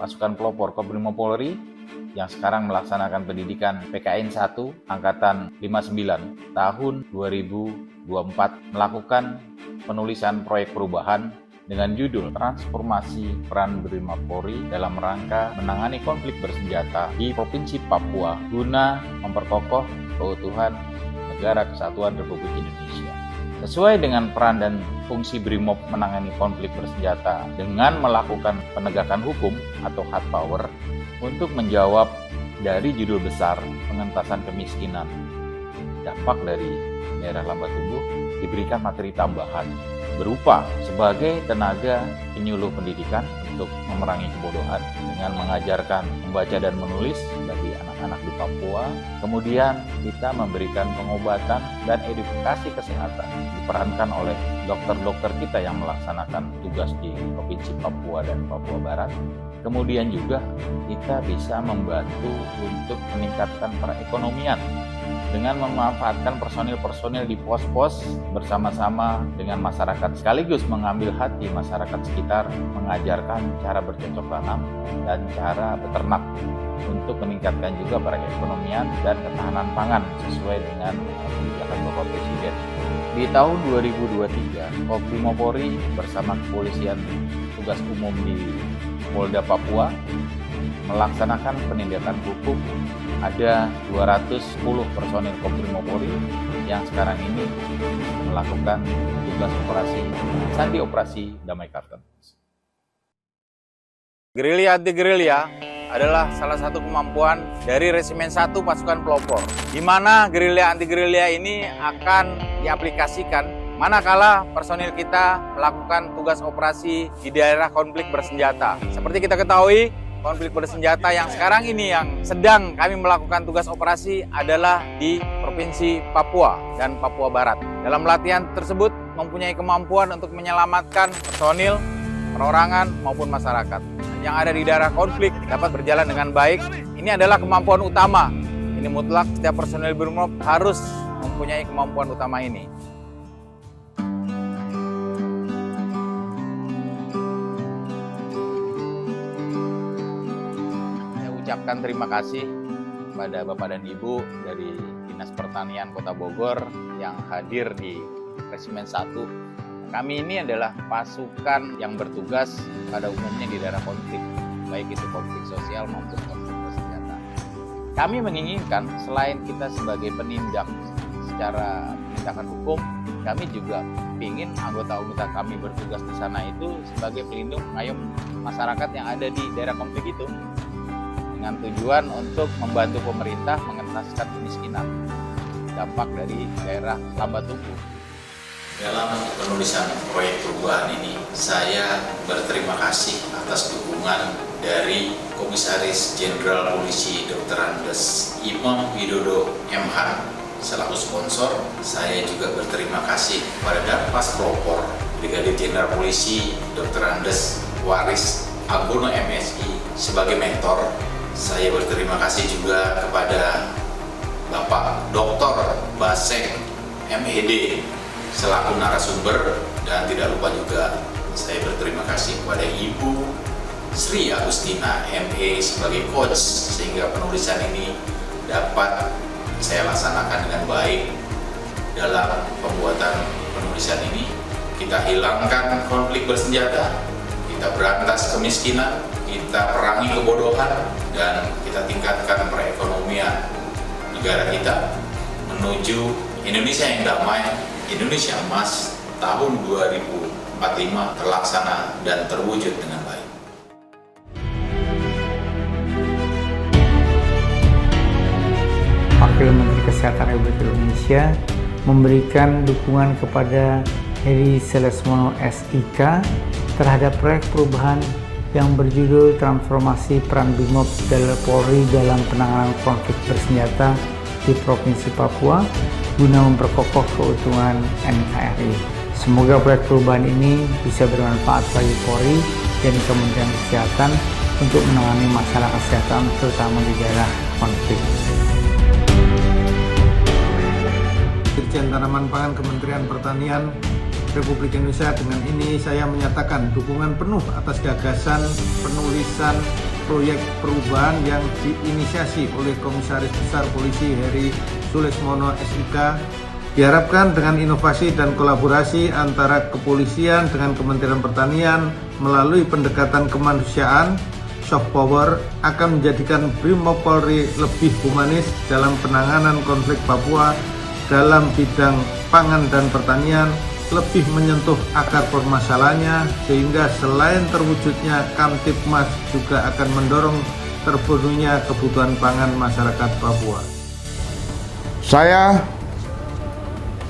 pasukan pelopor Kobrimob Polri yang sekarang melaksanakan pendidikan PKN 1 Angkatan 59 tahun 2024 melakukan penulisan proyek perubahan dengan judul Transformasi Peran Brimob Polri dalam rangka menangani konflik bersenjata di Provinsi Papua guna memperkokoh keutuhan Negara Kesatuan Republik Indonesia. Sesuai dengan peran dan fungsi Brimob menangani konflik bersenjata dengan melakukan penegakan hukum atau hard power untuk menjawab dari judul besar pengentasan kemiskinan, dampak dari daerah lambat tumbuh, diberikan materi tambahan berupa sebagai tenaga penyuluh pendidikan untuk memerangi kebodohan dengan mengajarkan membaca dan menulis bagi anak-anak di Papua. Kemudian kita memberikan pengobatan dan edukasi kesehatan diperankan oleh dokter-dokter kita yang melaksanakan tugas di Provinsi Papua dan Papua Barat. Kemudian juga kita bisa membantu untuk meningkatkan perekonomian dengan memanfaatkan personil-personil di pos-pos bersama-sama dengan masyarakat, sekaligus mengambil hati masyarakat sekitar, mengajarkan cara bercocok tanam dan cara beternak untuk meningkatkan juga perekonomian dan ketahanan pangan sesuai dengan kebijakan Bapak Presiden. Di tahun 2023, Kobrimob Polri bersama Kepolisian Tugas Umum di Polda Papua melaksanakan penindakan hukum. Ada 210 personil Kobrimob Polri yang sekarang ini melakukan tugas operasi Sandi Operasi Damai Kartens. Gerilya anti-gerilya adalah salah satu kemampuan dari Resimen 1 Pasukan Pelopor, di mana gerilya anti-gerilya ini akan diaplikasikan manakala personil kita melakukan tugas operasi di daerah konflik bersenjata. Seperti kita ketahui, konflik bersenjata yang sekarang ini yang sedang kami melakukan tugas operasi adalah di Provinsi Papua dan Papua Barat. Dalam latihan tersebut mempunyai kemampuan untuk menyelamatkan personil, perorangan maupun masyarakat yang ada di daerah konflik dapat berjalan dengan baik. Ini adalah kemampuan utama. Ini mutlak setiap personil Brimob harus mempunyai kemampuan utama ini. Ucapkan terima kasih kepada Bapak dan Ibu dari Dinas Pertanian Kota Bogor yang hadir di Resimen 1. Kami ini adalah pasukan yang bertugas pada umumnya di daerah konflik, baik itu konflik sosial maupun konflik bersenjata. Kami menginginkan selain kita sebagai penindak secara penindakan hukum, kami juga ingin anggota-anggota kami bertugas di sana itu sebagai pelindung pengayom masyarakat yang ada di daerah konflik itu, dengan tujuan untuk membantu pemerintah mengentaskan kemiskinan, dampak dari daerah lambat tumbuh. Dalam penulisan proyek perubahan ini, saya berterima kasih atas dukungan dari Komisaris Jenderal Polisi Dr. Andes Imam Widodo MH selaku sponsor. Saya juga berterima kasih kepada Danpas Pelopor Brigadir Jenderal Polisi Dr. Andes Waris Agono MSI sebagai mentor. Saya berterima kasih juga kepada Bapak Dr. Basek MED selaku narasumber, dan tidak lupa juga saya berterima kasih kepada Ibu Sri Agustina ME sebagai coach, sehingga penulisan ini dapat saya laksanakan dengan baik. Dalam pembuatan penulisan ini kita hilangkan konflik bersenjata, kita berantas kemiskinan, kita perangi kebodohan, dan kita tingkatkan perekonomian negara kita menuju Indonesia yang damai, Indonesia Emas tahun 2045 terlaksana dan terwujud dengan baik. Wakil Menteri Kesehatan Republik Indonesia memberikan dukungan kepada Heri Selesmono SIK terhadap proyek perubahan yang berjudul Transformasi Peran Brimob Polri dalam Penanganan Konflik Bersenjata di Provinsi Papua guna memperkokoh keutuhan NKRI. Semoga proyek perubahan ini bisa bermanfaat bagi Polri dan Kementerian Kesehatan untuk menangani masalah kesehatan terutama di daerah konflik. Dirjen Tanaman Pangan Kementerian Pertanian Republik Indonesia, dengan ini saya menyatakan dukungan penuh atas gagasan penulisan proyek perubahan yang diinisiasi oleh Komisaris Besar Polisi Heri Sulesmono SIK diharapkan dengan inovasi dan kolaborasi antara kepolisian dengan Kementerian Pertanian melalui pendekatan kemanusiaan, soft power akan menjadikan Brimopolri lebih humanis dalam penanganan konflik Papua dalam bidang pangan dan pertanian, lebih menyentuh akar permasalahannya sehingga selain terwujudnya Kamtipmas juga akan mendorong terpenuhinya kebutuhan pangan masyarakat Papua. Saya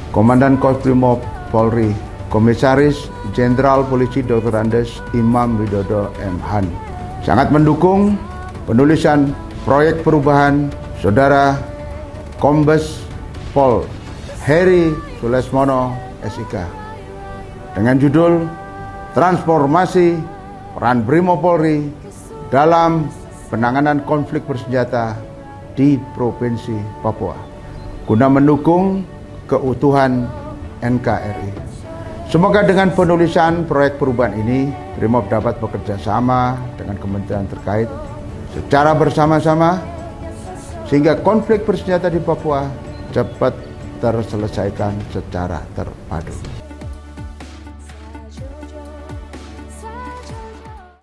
Komandan Kostrimob Polri, Komisaris Jenderal Polisi Dr. Andes Imam Widodo M. Han, sangat mendukung penulisan proyek perubahan Saudara Kombes Pol Heri Sulesmono SIK dengan judul Transformasi Peran Brimopolri dalam Penanganan Konflik Bersenjata di Provinsi Papua guna mendukung keutuhan NKRI. Semoga dengan penulisan proyek perubahan ini, Brimob dapat bekerja sama dengan kementerian terkait secara bersama-sama sehingga konflik bersenjata di Papua cepat terselesaikan secara terpadu.